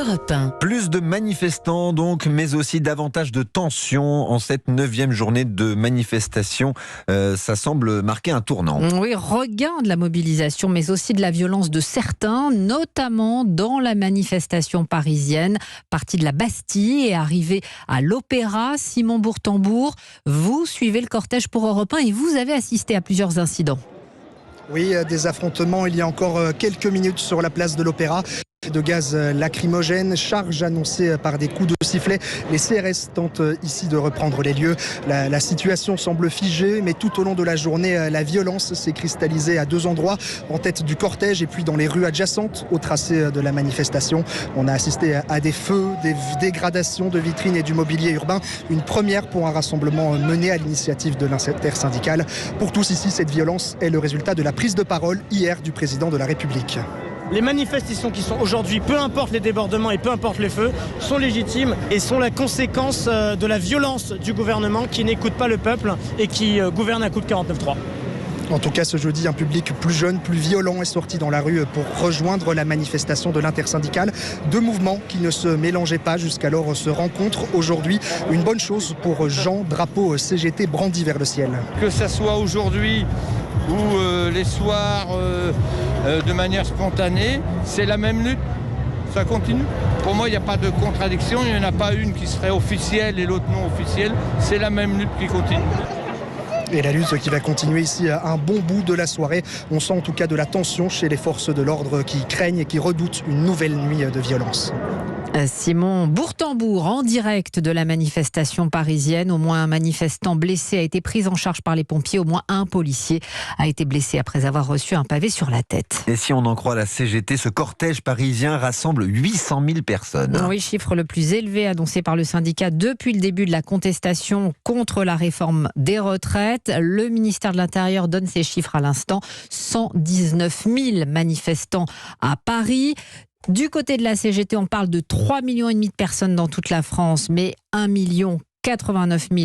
Europe 1. Plus de manifestants donc, mais aussi davantage de tensions en cette 9e journée de manifestation. Ça semble marquer un tournant. Oui, regain de la mobilisation, mais aussi de la violence de certains, notamment dans la manifestation parisienne. Partie de la Bastille et arrivé à l'Opéra, Simon Bourtambour. Vous suivez le cortège pour Europe 1 et vous avez assisté à plusieurs incidents. Oui, des affrontements il y a encore quelques minutes sur la place de l'Opéra. De gaz lacrymogène, charge annoncée par des coups de sifflet. Les CRS tentent ici de reprendre les lieux. La situation semble figée, mais tout au long de la journée, la violence s'est cristallisée à deux endroits, en tête du cortège et puis dans les rues adjacentes au tracé de la manifestation. On a assisté à des feux, des dégradations de vitrines et du mobilier urbain. Une première pour un rassemblement mené à l'initiative de l'intersyndicale. Pour tous ici, cette violence est le résultat de la prise de parole hier du président de la République. Les manifestations qui sont aujourd'hui, peu importe les débordements et peu importe les feux, sont légitimes et sont la conséquence de la violence du gouvernement qui n'écoute pas le peuple et qui gouverne à coup de 49.3. En tout cas, ce jeudi, un public plus jeune, plus violent est sorti dans la rue pour rejoindre la manifestation de l'intersyndicale. Deux mouvements qui ne se mélangeaient pas jusqu'alors se rencontrent aujourd'hui. Une bonne chose pour Jean, drapeau CGT brandi vers le ciel. Que ça soit aujourd'hui ou les soirs de manière spontanée, c'est la même lutte, ça continue. Pour moi, il n'y a pas de contradiction, il n'y en a pas une qui serait officielle et l'autre non officielle, c'est la même lutte qui continue. Et la lutte qui va continuer ici à un bon bout de la soirée. On sent en tout cas de la tension chez les forces de l'ordre qui craignent et qui redoutent une nouvelle nuit de violence. Simon Bourtambour en direct de la manifestation parisienne. Au moins un manifestant blessé a été pris en charge par les pompiers. Au moins un policier a été blessé après avoir reçu un pavé sur la tête. Et si on en croit la CGT, ce cortège parisien rassemble 800 000 personnes. Oui, chiffre le plus élevé annoncé par le syndicat depuis le début de la contestation contre la réforme des retraites. Le ministère de l'Intérieur donne ces chiffres à l'instant. 119 000 manifestants à Paris. Du côté de la CGT, on parle de 3,5 millions de personnes dans toute la France, mais 1,89 million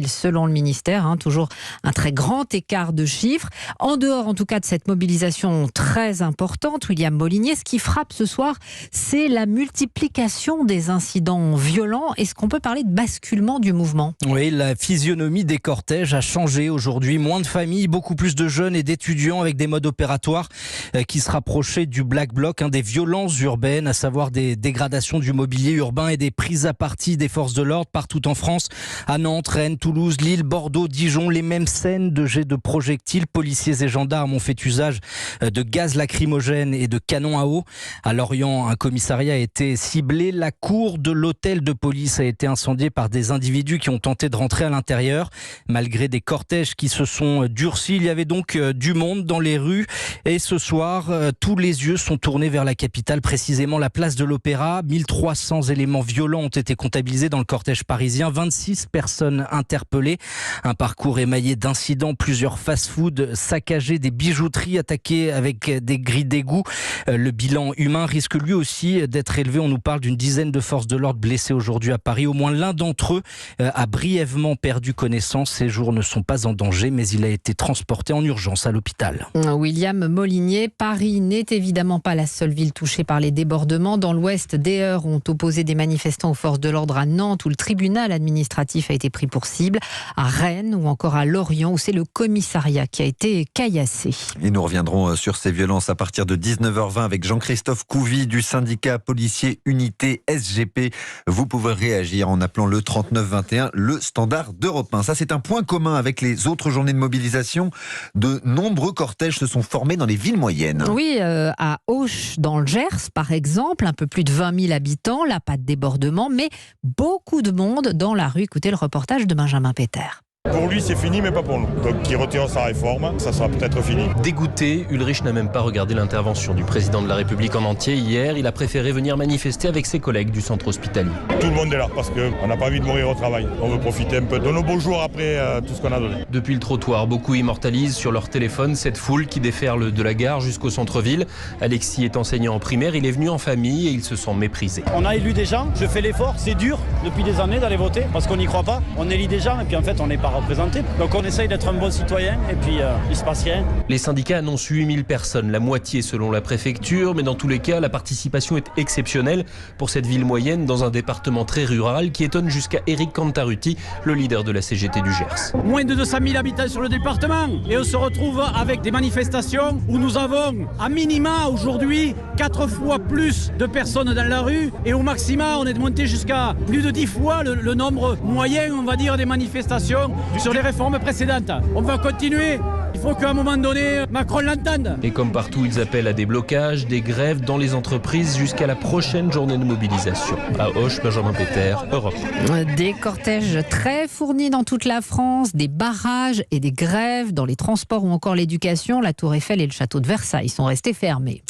selon le ministère. Toujours un très grand écart de chiffres. En dehors, en tout cas, de cette mobilisation très importante, William Molinier, ce qui frappe ce soir, c'est la multiplication des incidents violents. Est-ce qu'on peut parler de basculement du mouvement ? Oui, la physionomie des cortèges a changé aujourd'hui. Moins de familles, beaucoup plus de jeunes et d'étudiants avec des modes opératoires qui se rapprochaient du Black Bloc, des violences urbaines, à savoir des dégradations du mobilier urbain et des prises à partie des forces de l'ordre partout en France. À Nantes, Rennes, Toulouse, Lille, Bordeaux, Dijon, les mêmes scènes de jets de projectiles. Policiers et gendarmes ont fait usage de gaz lacrymogène et de canons à eau. À Lorient, un commissariat a été ciblé. La cour de l'hôtel de police a été incendiée par des individus qui ont tenté de rentrer à l'intérieur. Malgré des cortèges qui se sont durcis, il y avait donc du monde dans les rues. Et ce soir, tous les yeux sont tournés vers la capitale, précisément la place de l'Opéra. 1300 éléments violents ont été comptabilisés dans le cortège parisien. 26 personnes interpellées. Un parcours émaillé d'incidents, plusieurs fast-food saccagés, des bijouteries attaquées avec des grilles d'égout. Le bilan humain risque lui aussi d'être élevé. On nous parle d'une dizaine de forces de l'ordre blessées aujourd'hui à Paris. Au moins l'un d'entre eux a brièvement perdu connaissance. Ses jours ne sont pas en danger, mais il a été transporté en urgence à l'hôpital. William Molinier, Paris n'est évidemment pas la seule ville touchée par les débordements. Dans l'Ouest, des heurts ont opposé des manifestants aux forces de l'ordre à Nantes, où le tribunal administratif a été pris pour cible, à Rennes ou encore à Lorient, où c'est le commissariat qui a été caillassé. Et nous reviendrons sur ces violences à partir de 19h20 avec Jean-Christophe Couvi du syndicat policier Unité SGP. Vous pouvez réagir en appelant le 3921, le standard d'Europe 1. Ça, c'est un point commun avec les autres journées de mobilisation. De nombreux cortèges se sont formés dans les villes moyennes. Oui, à Auch, dans le Gers, par exemple, un peu plus de 20 000 habitants, là, pas de débordement, mais beaucoup de monde dans la rue. Écoutez le reportage de Benjamin Péter. Pour lui, c'est fini, mais pas pour nous. Donc, qu'il retire sa réforme, ça sera peut-être fini. Dégoûté, Ulrich n'a même pas regardé l'intervention du président de la République en entier. Hier, il a préféré venir manifester avec ses collègues du centre hospitalier. Tout le monde est là parce qu'on n'a pas envie de mourir au travail. On veut profiter un peu de nos beaux jours après tout ce qu'on a donné. Depuis le trottoir, beaucoup immortalisent sur leur téléphone cette foule qui déferle de la gare jusqu'au centre-ville. Alexis est enseignant en primaire, il est venu en famille et il se sent méprisé. On a élu des gens, je fais l'effort, c'est dur depuis des années d'aller voter parce qu'on n'y croit pas. On élit des gens et puis en fait on n'est pas représenter. Donc on essaye d'être un bon citoyen et puis il se passe rien. Les syndicats annoncent 8000 personnes, la moitié selon la préfecture, mais dans tous les cas, la participation est exceptionnelle pour cette ville moyenne dans un département très rural qui étonne jusqu'à Eric Cantarutti, le leader de la CGT du Gers. Moins de 200 000 habitants sur le département et on se retrouve avec des manifestations où nous avons à minima aujourd'hui 4 fois plus de personnes dans la rue et au maxima on est monté jusqu'à plus de 10 fois le nombre moyen, on va dire, des manifestations sur les réformes précédentes. On va continuer. Il faut qu'à un moment donné, Macron l'entende. Et comme partout, ils appellent à des blocages, des grèves dans les entreprises jusqu'à la prochaine journée de mobilisation. À Auch, Benjamin Péter, Europe. Des cortèges très fournis dans toute la France, des barrages et des grèves dans les transports ou encore l'éducation. La Tour Eiffel et le château de Versailles sont restés fermés.